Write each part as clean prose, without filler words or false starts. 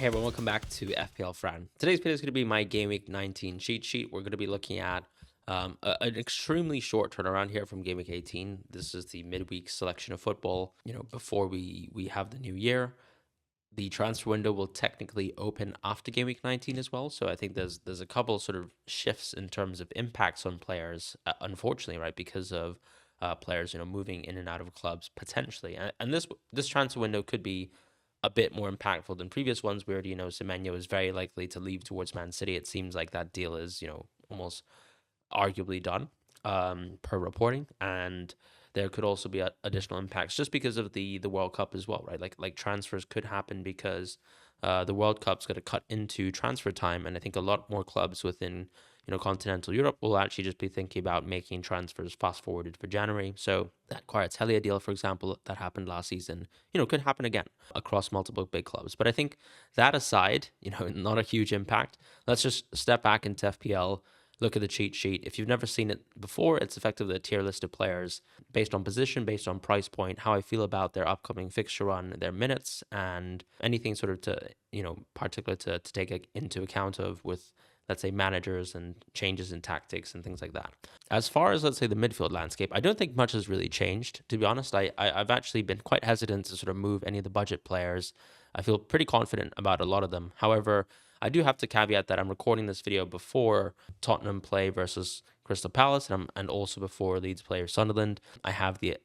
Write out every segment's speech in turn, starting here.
Hey everyone, welcome back to FPL Fran. Today's video is going to be my Gameweek 19 cheat sheet. We're going to be looking at an extremely short turnaround here from Gameweek 18. This is the midweek selection of football, before we have the new year. The transfer window will technically open after Gameweek 19 as well. So I think there's a couple sort of shifts in terms of impacts on players, unfortunately, right, because of players, moving in and out of clubs potentially. And this transfer window could be a bit more impactful than previous ones where, Semenyo is very likely to leave towards Man City. It seems like that deal is, almost arguably done, per reporting. And there could also be additional impacts just because of the World Cup as well, right? Like transfers could happen because the World Cup's got to cut into transfer time. And I think a lot more clubs within continental Europe will actually just be thinking about making transfers fast forwarded for January. So that Kvaratskhelia deal, for example, that happened last season, could happen again across multiple big clubs. But I think that aside, not a huge impact. Let's just step back into FPL, look at the cheat sheet. If you've never seen it before, it's effectively a tier list of players based on position, based on price point, how I feel about their upcoming fixture run, their minutes, and anything sort of to, particular to take into account of with, let's say, managers and changes in tactics and things like that. As far as, let's say, the midfield landscape, I don't think much has really changed, to be honest. I've actually been quite hesitant to sort of move any of the budget players. I feel pretty confident about a lot of them. However, I do have to caveat that I'm recording this video before Tottenham play versus Crystal Palace and also before Leeds play Sunderland. I have the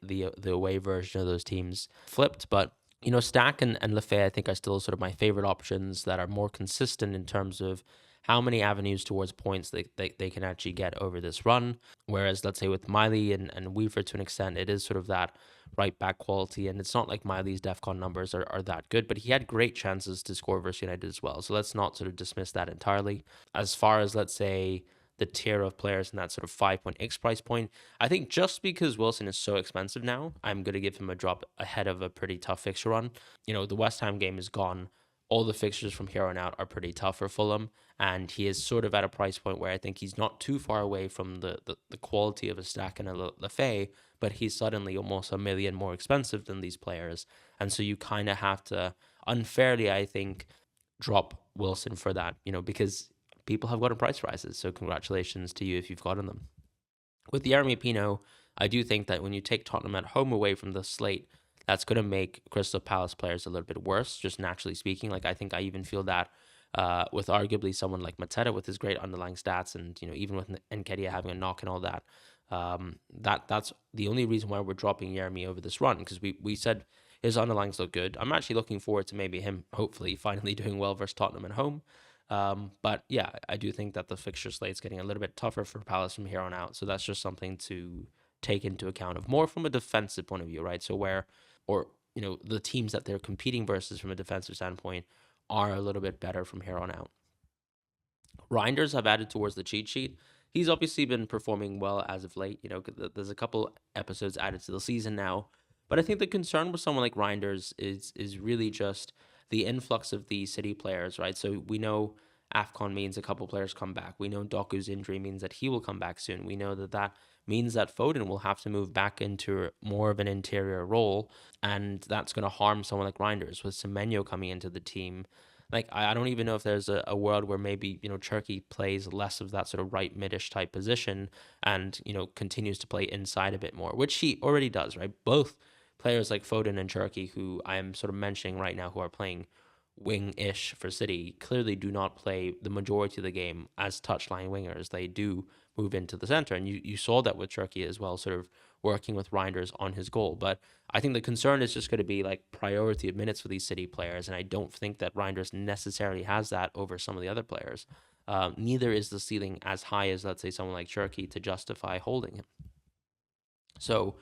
away version of those teams flipped, but Stack and Lefebvre, I think, are still sort of my favorite options that are more consistent in terms of how many avenues towards points they can actually get over this run. Whereas, let's say, with Miley and Weaver, to an extent, it is sort of that right back quality. And it's not like Miley's DEFCON numbers are that good, but he had great chances to score versus United as well. So let's not sort of dismiss that entirely. As far as, let's say, the tier of players in that sort of 5.x price point, I think just because Wilson is so expensive now, I'm going to give him a drop ahead of a pretty tough fixture run. The West Ham game is gone. All the fixtures from here on out are pretty tough for Fulham, and he is sort of at a price point where I think he's not too far away from the quality of a Stack and a Lefebvre, but he's suddenly almost $1 million more expensive than these players. And so you kind of have to unfairly, I think, drop Wilson for that, because people have gotten price rises. So congratulations to you if you've gotten them. With the Jeremy Pino, I do think that when you take Tottenham at home away from the slate, that's going to make Crystal Palace players a little bit worse, just naturally speaking. Like, I think I even feel that with arguably someone like Mateta with his great underlying stats and, even with Nketiah having a knock and all that, that's the only reason why we're dropping Jeremy over this run, because we said his underlines look good. I'm actually looking forward to maybe him hopefully finally doing well versus Tottenham at home. But yeah, I do think that the fixture slate's getting a little bit tougher for Palace from here on out. So that's just something to take into account of more from a defensive point of view, right? So the teams that they're competing versus from a defensive standpoint are a little bit better from here on out. Reinders I've added towards the cheat sheet. He's obviously been performing well as of late. There's a couple episodes added to the season now. But I think the concern with someone like Reinders is really just the influx of the City players, right? So we know AFCON means a couple players come back. We know Doku's injury means that he will come back soon. We know that means that Foden will have to move back into more of an interior role, and that's going to harm someone like Reinders. With Semenyo coming into the team, like, I don't even know if there's a world where maybe, Cherki plays less of that sort of right midish type position and, continues to play inside a bit more, which he already does, right? Both players like Foden and Cherki, who I am sort of mentioning right now, who are playing wing-ish for City, clearly do not play the majority of the game as touchline wingers. They do move into the center, and you saw that with Cherki as well, sort of working with Reinders on his goal. But I think the concern is just going to be like priority of minutes for these City players, and I don't think that Reinders necessarily has that over some of the other players. Neither is the ceiling as high as, let's say, someone like Cherki to justify holding him. So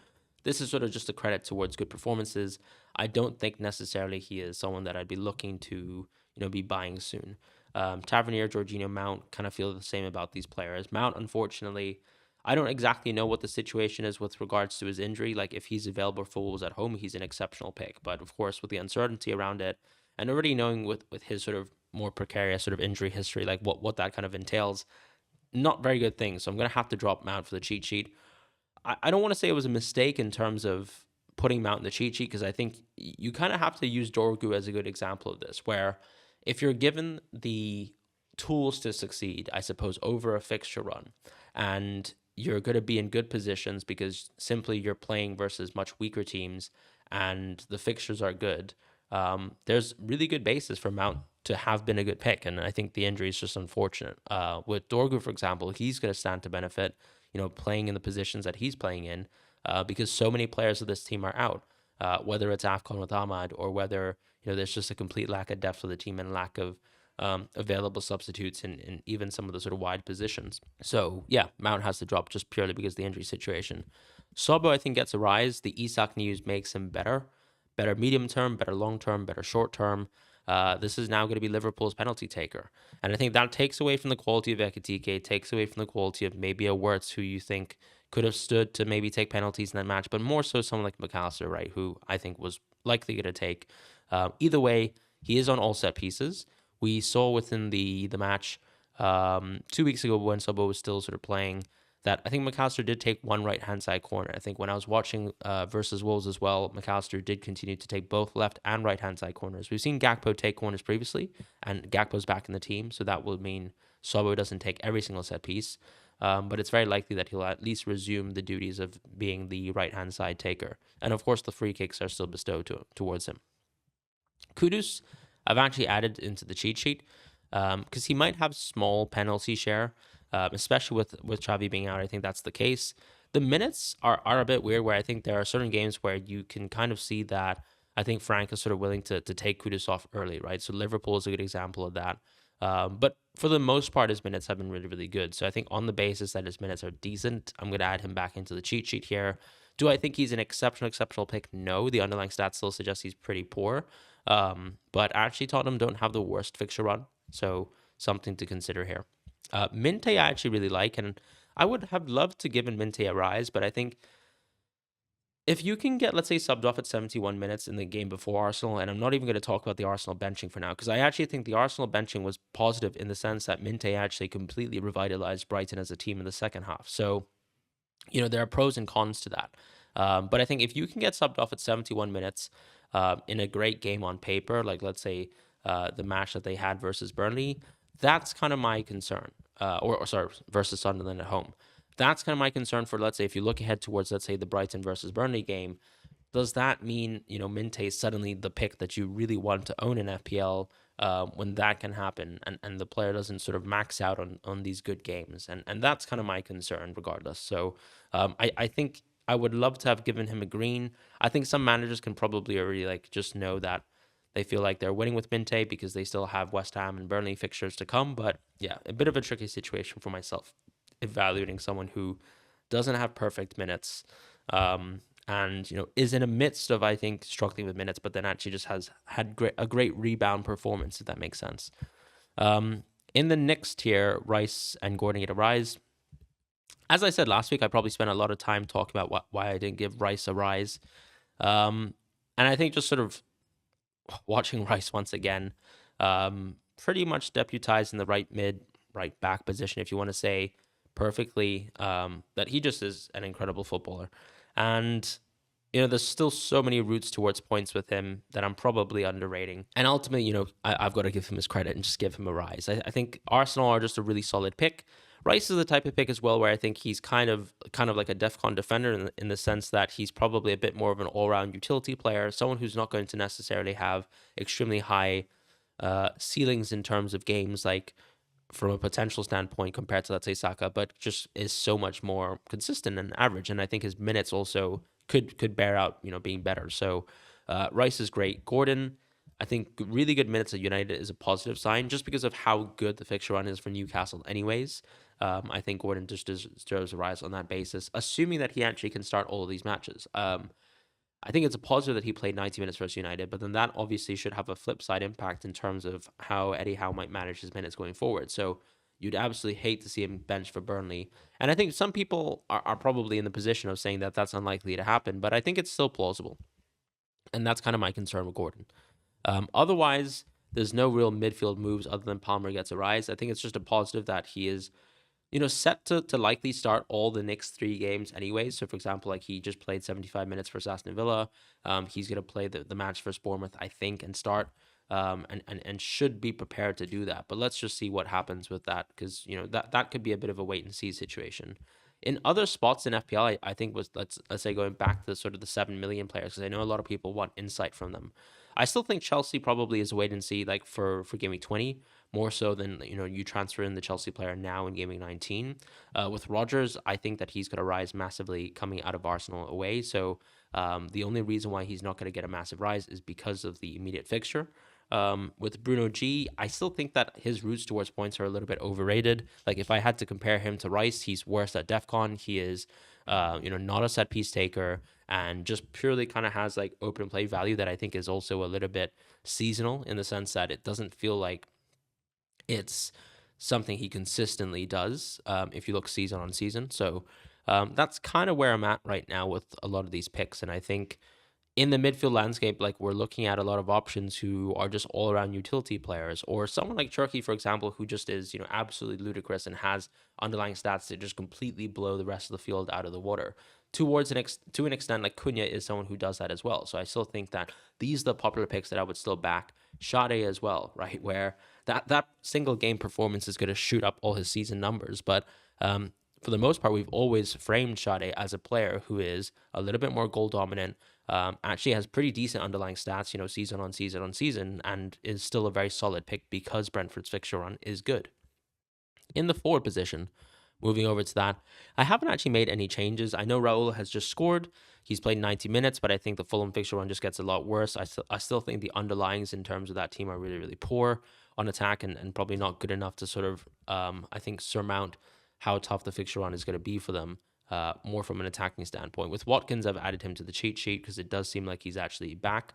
this is sort of just a credit towards good performances. I don't think necessarily he is someone that I'd be looking to, be buying soon. Tavernier, Jorginho, Mount, kind of feel the same about these players. Mount, unfortunately, I don't exactly know what the situation is with regards to his injury. Like, if he's available for Wolves at home, he's an exceptional pick. But of course, with the uncertainty around it, and already knowing with his sort of more precarious sort of injury history, like what that kind of entails, not very good things. So I'm going to have to drop Mount for the cheat sheet. I don't want to say it was a mistake in terms of putting Mount in the cheat sheet, because I think you kind of have to use Dorgu as a good example of this, where if you're given the tools to succeed, I suppose, over a fixture run, and you're going to be in good positions because simply you're playing versus much weaker teams and the fixtures are good, there's really good basis for Mount to have been a good pick. And I think the injury is just unfortunate. With Dorgu, for example, he's going to stand to benefit, playing in the positions that he's playing in, because so many players of this team are out, whether it's AFCON with Ahmad or whether, there's just a complete lack of depth for the team and lack of available substitutes in even some of the sort of wide positions. So yeah, Mount has to drop just purely because of the injury situation. Sobo, I think, gets a rise. The Isak news makes him better medium term, better long term, better short term. This is now going to be Liverpool's penalty taker. And I think that takes away from the quality of Ekitike, takes away from the quality of maybe a Wirtz who you think could have stood to maybe take penalties in that match, but more so someone like McAllister, right, who I think was likely going to take. Either way, he is on all set pieces. We saw within the match 2 weeks ago when Sobo was still sort of playing that I think McAllister did take one right-hand side corner. I think when I was watching versus Wolves as well, McAllister did continue to take both left and right-hand side corners. We've seen Gakpo take corners previously, and Gakpo's back in the team, so that will mean Sobo doesn't take every single set piece. But it's very likely that he'll at least resume the duties of being the right-hand side taker. And of course, the free kicks are still bestowed towards him. Kudus, I've actually added into the cheat sheet because he might have small penalty share, especially with Xavi being out. I think that's the case. The minutes are a bit weird where I think there are certain games where you can kind of see that I think Frank is sort of willing to take Kudus off early, right? So Liverpool is a good example of that. But for the most part, his minutes have been really, really good. So I think on the basis that his minutes are decent, I'm going to add him back into the cheat sheet here. Do I think he's an exceptional pick? No. The underlying stats still suggest he's pretty poor. But actually, Tottenham don't have the worst fixture run. So something to consider here. Minte I actually really like, and I would have loved to give Minte a rise, but I think if you can get, let's say, subbed off at 71 minutes in the game before Arsenal, and I'm not even going to talk about the Arsenal benching for now, because I actually think the Arsenal benching was positive in the sense that Minte actually completely revitalized Brighton as a team in the second half. So, there are pros and cons to that. But I think if you can get subbed off at 71 minutes in a great game on paper, like let's say the match that they had versus Burnley, that's kind of my concern. Or sorry, versus Sunderland at home. That's kind of my concern for, let's say, if you look ahead towards, let's say, the Brighton versus Burnley game, does that mean, Minte is suddenly the pick that you really want to own in FPL when that can happen and the player doesn't sort of max out on these good games? And that's kind of my concern regardless. So I think I would love to have given him a green. I think some managers can probably already just know that they feel like they're winning with Minte because they still have West Ham and Burnley fixtures to come. But yeah, a bit of a tricky situation for myself evaluating someone who doesn't have perfect minutes and is in the midst of, I think, struggling with minutes, but then actually just has had a great rebound performance, if that makes sense. In the next tier, Rice and Gordon get a rise. As I said last week, I probably spent a lot of time talking about why I didn't give Rice a rise. And I think just sort of watching Rice once again, pretty much deputized in the right mid, right back position, if you want to say perfectly, that he just is an incredible footballer. And, there's still so many routes towards points with him that I'm probably underrating. And ultimately, I've got to give him his credit and just give him a rise. I think Arsenal are just a really solid pick. Rice is the type of pick as well where I think he's kind of like a DEFCON defender in the sense that he's probably a bit more of an all-round utility player, someone who's not going to necessarily have extremely high ceilings in terms of games, like from a potential standpoint compared to, let's say, Saka, but just is so much more consistent and average. And I think his minutes also could bear out, being better. So Rice is great. Gordon, I think really good minutes at United is a positive sign just because of how good the fixture run is for Newcastle anyways. I think Gordon just deserves a rise on that basis, assuming that he actually can start all of these matches. I think it's a positive that he played 90 minutes versus United, but then that obviously should have a flip side impact in terms of how Eddie Howe might manage his minutes going forward. So you'd absolutely hate to see him benched for Burnley. And I think some people are probably in the position of saying that that's unlikely to happen, but I think it's still plausible. And that's kind of my concern with Gordon. Otherwise, there's no real midfield moves other than Palmer gets a rise. I think it's just a positive that he is set to likely start all the next 3 games anyways. So, for example, he just played 75 minutes for Aston Villa. He's going to play the match for Bournemouth, I think, and start. and should be prepared to do that. But let's just see what happens with that, because that could be a bit of a wait and see situation. In other spots in FPL, I think was let's say going back to sort of the 7 million players, because I know a lot of people want insight from them. I still think Chelsea probably is a wait and see, like for Game Week 20, more so than you transfer in the Chelsea player now in Game Week 19. With Rodgers, I think that he's going to rise massively coming out of Arsenal away. So the only reason why he's not going to get a massive rise is because of the immediate fixture. With Bruno G, I still think that his routes towards points are a little bit overrated. Like if I had to compare him to Rice, he's worse at DEFCON. He is, not a set piece taker, and just purely kind of has like open play value that I think is also a little bit seasonal, in the sense that it doesn't feel like it's something he consistently does if you look season on season. So that's kind of where I'm at right now with a lot of these picks. And I think in the midfield landscape, like we're looking at a lot of options who are just all around utility players, or someone like Turkey, for example, who just is, absolutely ludicrous and has underlying stats that just completely blow the rest of the field out of the water. To an extent, like Cunha is someone who does that as well. So I still think that these are the popular picks that I would still back. Sade as well, right? Where that single game performance is going to shoot up all his season numbers. But for the most part, we've always framed Sade as a player who is a little bit more goal dominant, actually has pretty decent underlying stats, season on season on season, and is still a very solid pick because Brentford's fixture run is good. In the forward position, moving over to that, I haven't actually made any changes. I know Raul has just scored. He's played 90 minutes, but I think the Fulham fixture run just gets a lot worse. I still think the underlyings in terms of that team are really, really poor on attack, and probably not good enough to sort of, I think, surmount how tough the fixture run is going to be for them, more from an attacking standpoint. With Watkins, I've added him to the cheat sheet because it does seem like he's actually back.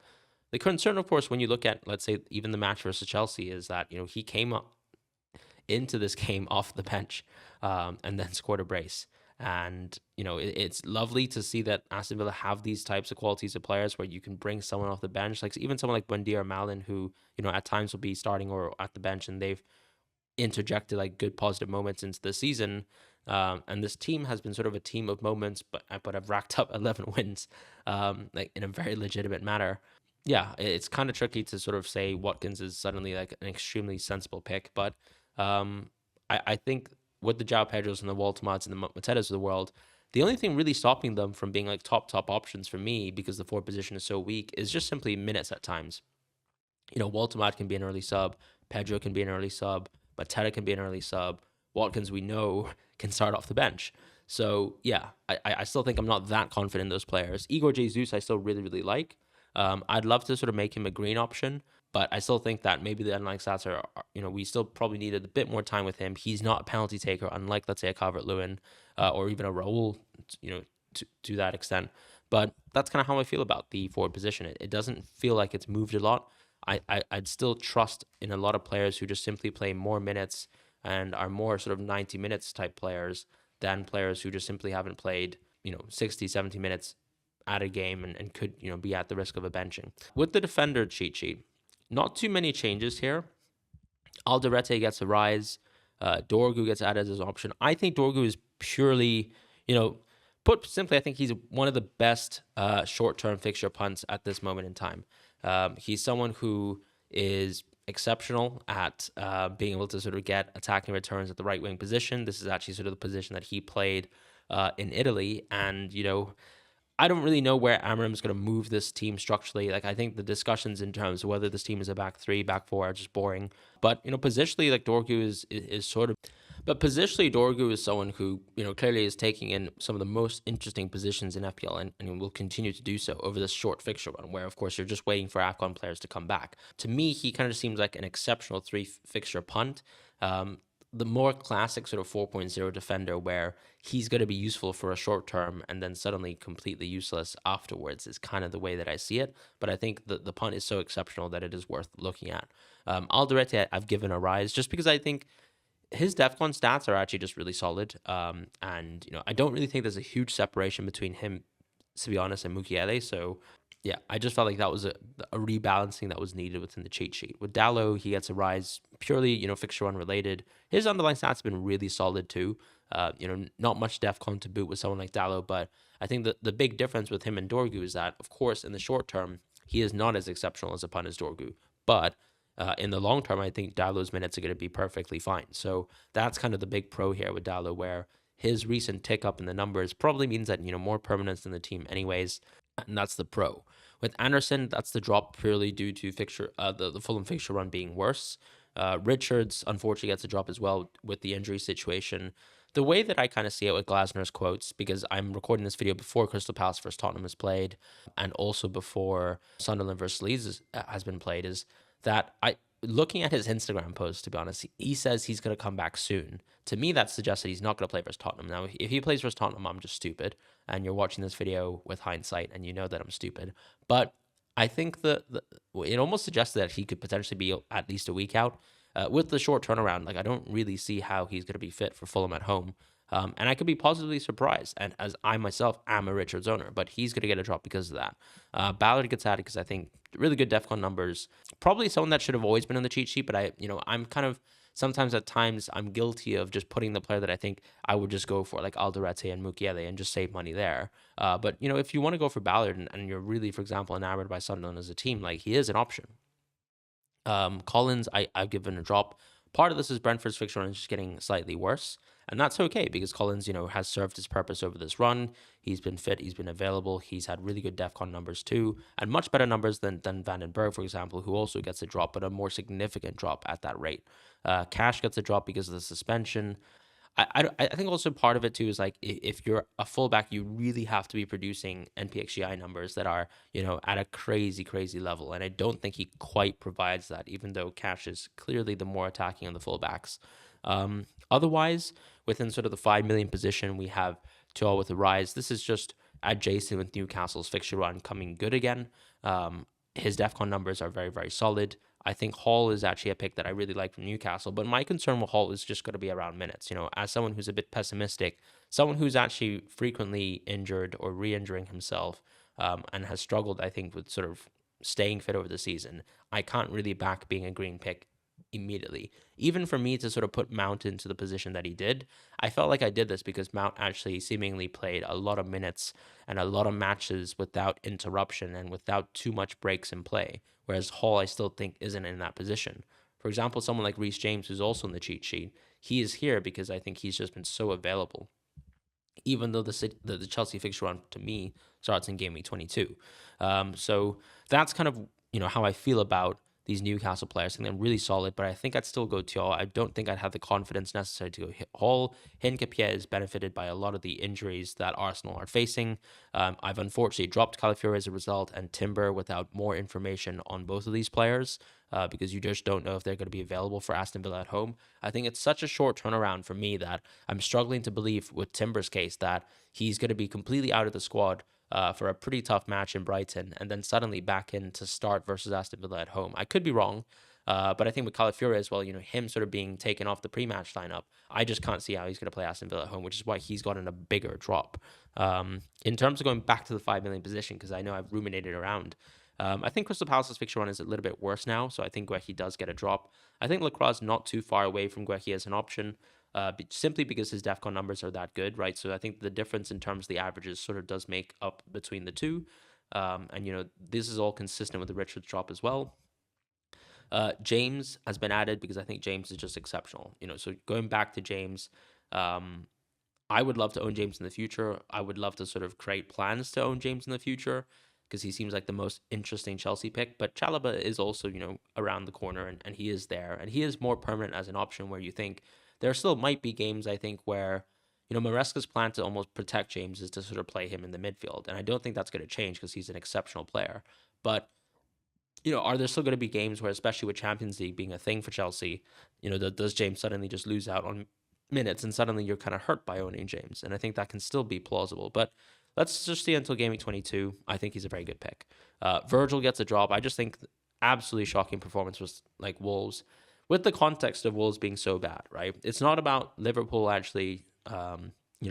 The concern, of course, when you look at, let's say, even the match versus Chelsea, is that, he came up into this game off the bench and then scored a brace. And, it's lovely to see that Aston Villa have these types of qualities of players where you can bring someone off the bench, like even someone like Buendia or Malin, who, at times will be starting or at the bench, and they've interjected like good positive moments into the season. And this team has been sort of a team of moments, but I've racked up 11 wins, like in a very legitimate manner. Yeah, it's kind of tricky to sort of say Watkins is suddenly like an extremely sensible pick, but I think with the João Pedros and the Waltemads and the Matetas of the world, the only thing really stopping them from being like top options for me, because the forward position is so weak, is just simply minutes at times. Waltemad can be an early sub, Pedro can be an early sub, Mateta can be an early sub, Watkins, we know, can start off the bench. So, yeah, I still think I'm not that confident in those players. Igor Jesus, I still really, really like. I'd love to sort of make him a green option, but I still think that maybe the underlying stats are, we still probably needed a bit more time with him. He's not a penalty taker, unlike, let's say, a Calvert-Lewin or even a Raul, to that extent. But that's kind of how I feel about the forward position. It doesn't feel like it's moved a lot. I'd still trust in a lot of players who just simply play more minutes and are more sort of 90 minutes type players than players who just simply haven't played, 60, 70 minutes at a game and could, be at the risk of a benching. With the defender cheat sheet, not too many changes here. Alderete gets a rise. Dorgu gets added as an option. I think Dorgu is purely, put simply, I think he's one of the best short-term fixture punts at this moment in time. He's someone who is exceptional at being able to sort of get attacking returns at the right wing position. This is actually sort of the position that he played in Italy. And, I don't really know where Amorim's going to move this team structurally. Like, I think the discussions in terms of whether this team is a back three, back four are just boring. But, positionally, like Dorgu is sort of... But positionally, Dorgu is someone who, clearly is taking in some of the most interesting positions in FPL and will continue to do so over this short fixture run, where, of course, you're just waiting for AFCON players to come back. To me, he kind of seems like an exceptional three-fixture punt. The more classic sort of 4.0 defender, where he's going to be useful for a short term and then suddenly completely useless afterwards, is kind of the way that I see it. But I think the punt is so exceptional that it is worth looking at. Alderete, I've given a rise just because I think his DEFCON stats are actually just really solid. And, I don't really think there's a huge separation between him, to be honest, and Mukiele. So, yeah, I just felt like that was a rebalancing that was needed within the cheat sheet. With Dallo, he gets a rise purely, fixture unrelated. His underlying stats have been really solid too. Not much DEFCON to boot with someone like Dallo, but I think the big difference with him and Dorgu is that, of course, in the short term, he is not as exceptional as a Panis Dorgu. But in the long term, I think Dalot's minutes are going to be perfectly fine. So that's kind of the big pro here with Dalot, where his recent tick up in the numbers probably means that, more permanence in the team anyways. And that's the pro. With Anderson, that's the drop purely due to the Fulham fixture run being worse. Richards unfortunately gets a drop as well with the injury situation. The way that I kind of see it with Glasner's quotes, because I'm recording this video before Crystal Palace versus Tottenham is played, and also before Sunderland versus Leeds has been played, is that looking at his Instagram post, to be honest, he says he's going to come back soon. To me, that suggests that he's not going to play versus Tottenham. Now, if he plays versus Tottenham, I'm just stupid, and you're watching this video with hindsight, and you know that I'm stupid. But I think it almost suggests that he could potentially be at least a week out. With the short turnaround, I don't really see how he's going to be fit for Fulham at home. And I could be positively surprised, and as I myself am a Richards owner, but he's going to get a drop because of that. Ballard gets added because I think really good DEFCON numbers. Probably someone that should have always been on the cheat sheet, but I'm kind of sometimes at times I'm guilty of just putting the player that I think I would just go for, like Alderete and Mukiele, and just save money there. But if you want to go for Ballard and you're really, for example, enamored by Sunderland as a team, he is an option. Collins, I've given a drop. Part of this is Brentford's fixture run is just getting slightly worse. And that's okay because Collins, has served his purpose over this run. He's been fit. He's been available. He's had really good DEFCON numbers too, and much better numbers than Vandenberg, for example, who also gets a drop, but a more significant drop at that rate. Cash gets a drop because of the suspension. I think also part of it too is if you're a fullback, you really have to be producing NPXGI numbers that are at a crazy level, and I don't think he quite provides that. Even though Cash is clearly the more attacking on the fullbacks. Otherwise, within sort of the 5 million position, we have Tuchel with a rise. This is just adjacent with Newcastle's fixture run coming good again. His DEFCON numbers are very solid. I think Hall is actually a pick that I really like from Newcastle, but my concern with Hall is just going to be around minutes. As someone who's a bit pessimistic, someone who's actually frequently injured or re-injuring himself, and has struggled, I think, with sort of staying fit over the season, I can't really back being a green pick immediately. Even for me to sort of put Mount into the position that he did, I felt like I did this because Mount actually seemingly played a lot of minutes and a lot of matches without interruption and without too much breaks in play, whereas Hall I still think isn't in that position. For example, someone like Reece James, who's also in the cheat sheet, he is here because I think he's just been so available, even though the Chelsea fixture run to me starts in Gameweek 22. So that's kind of how I feel about these Newcastle players. I think they're really solid, but I think I'd still go Tuchel. I don't think I'd have the confidence necessary to go Hall. Hincapié is benefited by a lot of the injuries that Arsenal are facing. I've unfortunately dropped Calafiori as a result, and Timber without more information on both of these players, because you just don't know if they're going to be available for Aston Villa at home. I think it's such a short turnaround for me that I'm struggling to believe with Timber's case that he's going to be completely out of the squad for a pretty tough match in Brighton, and then suddenly back in to start versus Aston Villa at home. I could be wrong, but I think with Calafiori as well, him sort of being taken off the pre-match lineup, I just can't see how he's going to play Aston Villa at home, which is why he's gotten a bigger drop. In terms of going back to the 5 million position, because I know I've ruminated around, I think Crystal Palace's fixture run is a little bit worse now, so I think Guehi does get a drop. I think Lacroix is not too far away from Guehi as an option. Simply because his DEFCON numbers are that good, right? So I think the difference in terms of the averages sort of does make up between the two. And this is all consistent with the Richards drop as well. James has been added because I think James is just exceptional. So going back to James, I would love to own James in the future. I would love to sort of create plans to own James in the future because he seems like the most interesting Chelsea pick. But Chalobah is also, around the corner, and he is there. And he is more permanent as an option where you think there still might be games, I think, where, Maresca's plan to almost protect James is to sort of play him in the midfield. And I don't think that's going to change because he's an exceptional player. But, are there still going to be games where, especially with Champions League being a thing for Chelsea, does James suddenly just lose out on minutes and suddenly you're kind of hurt by owning James? And I think that can still be plausible. But let's just see until Gameweek 22. I think he's a very good pick. Virgil gets a drop. I just think absolutely shocking performance was like Wolves. With the context of Wolves being so bad, right? It's not about Liverpool actually,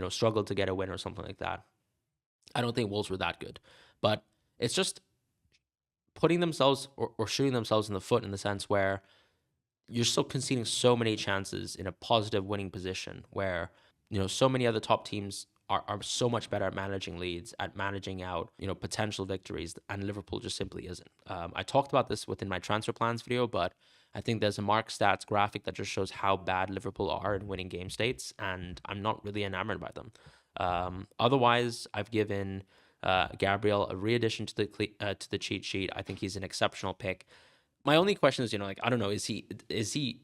struggled to get a win or something like that. I don't think Wolves were that good. But it's just putting themselves or shooting themselves in the foot in the sense where you're still conceding so many chances in a positive winning position where, so many other top teams are so much better at managing leads, at managing out, potential victories, and Liverpool just simply isn't. I talked about this within my transfer plans video, but I think there's a Mark Stats graphic that just shows how bad Liverpool are in winning game states, and I'm not really enamored by them. Otherwise, I've given Gabriel a re-addition to the cheat sheet. I think he's an exceptional pick. My only question is, I don't know, is he,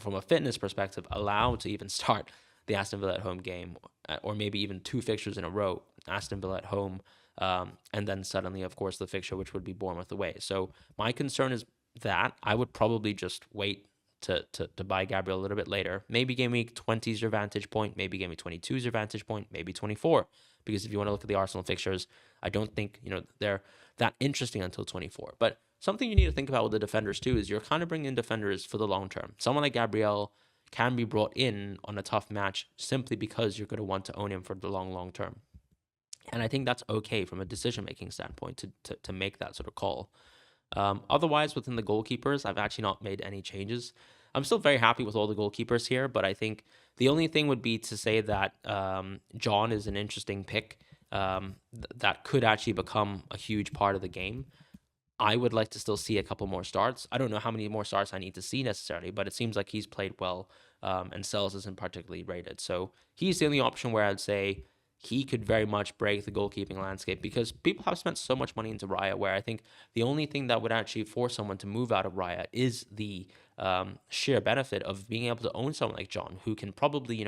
from a fitness perspective, allowed to even start the Aston Villa at home game, or maybe even two fixtures in a row, Aston Villa at home, and then suddenly, of course, the fixture, which would be Bournemouth away. So my concern is that I would probably just wait to buy Gabriel a little bit later. Maybe game week 20 is your vantage point. Maybe game week 22 is your vantage point. Maybe 24. Because if you want to look at the Arsenal fixtures, I don't think, they're that interesting until 24. But something you need to think about with the defenders too is you're kind of bringing in defenders for the long term. Someone like Gabriel can be brought in on a tough match simply because you're going to want to own him for the long term. And I think that's okay from a decision-making standpoint to make that sort of call. Otherwise, within the goalkeepers, I've actually not made any changes. I'm still very happy with all the goalkeepers here, but I think the only thing would be to say that John is an interesting pick that could actually become a huge part of the game. I would like to still see a couple more starts. I don't know how many more starts I need to see necessarily, but it seems like he's played well, and Sells isn't particularly rated. So he's the only option where I'd say he could very much break the goalkeeping landscape, because people have spent so much money into Raya, where I think the only thing that would actually force someone to move out of Raya is the sheer benefit of being able to own someone like John, who can probably,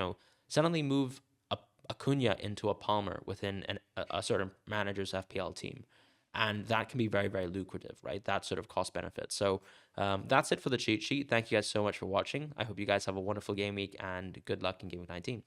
suddenly move a Acuna into a Palmer within a certain manager's FPL team. And that can be very, very lucrative, right? That sort of cost benefit. So that's it for the cheat sheet. Thank you guys so much for watching. I hope you guys have a wonderful game week, and good luck in Game Week 19.